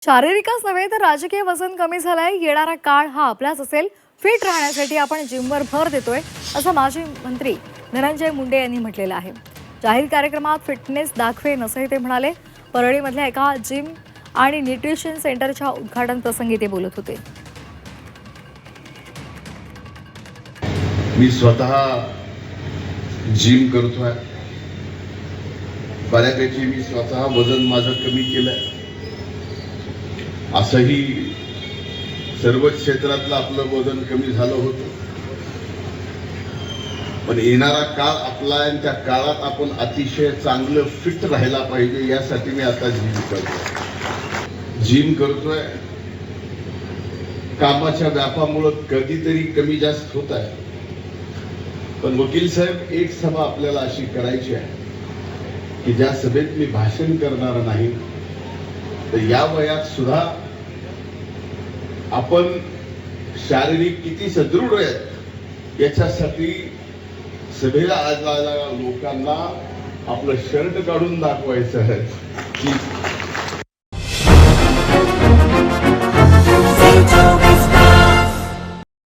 शारीरिकच नव्हे तर राजकीय वजन कमी झालंय. येणारा काळ हा आपलाच असेल. फिट राहण्यासाठी आपण जिमवर भर देतोय, असं माजी मंत्री धनंजय मुंडे यांनी म्हटलेलं आहे. जाहीर कार्यक्रमात फिटनेस दाखवेन असंही ते म्हणाले. परळीमधल्या एका जिम आणि न्यूट्रिशन सेंटरच्या उद्घाटन प्रसंगी ते बोलत होते. मी स्वतः जिम करतोय. बऱ्यापैकी मी स्वतः वजन माझं कमी केलंय. असंही सर्व क्षेत्रातलं आपलं वजन कमी झालं होतं. पण येणारा काळ आपला आहे, त्या काळात आपण अतिशय चांगलं फिट राहायला पाहिजे, यासाठी मी आता जिम करतोय. कामाच्या व्यापामुळे कधीतरी कमी जास्त होत आहे. पण वकील साहेब, एक सभा आपल्याला अशी करायची आहे की ज्या सभेत मी भाषण करणार नाही, तर या वयात सुद्धा आपण शारीरिक किती सदृढ आहेत याच्यासाठी सभेला आलेल्या लोकांना आपलं शर्ट काढून दाखवायचं आहे की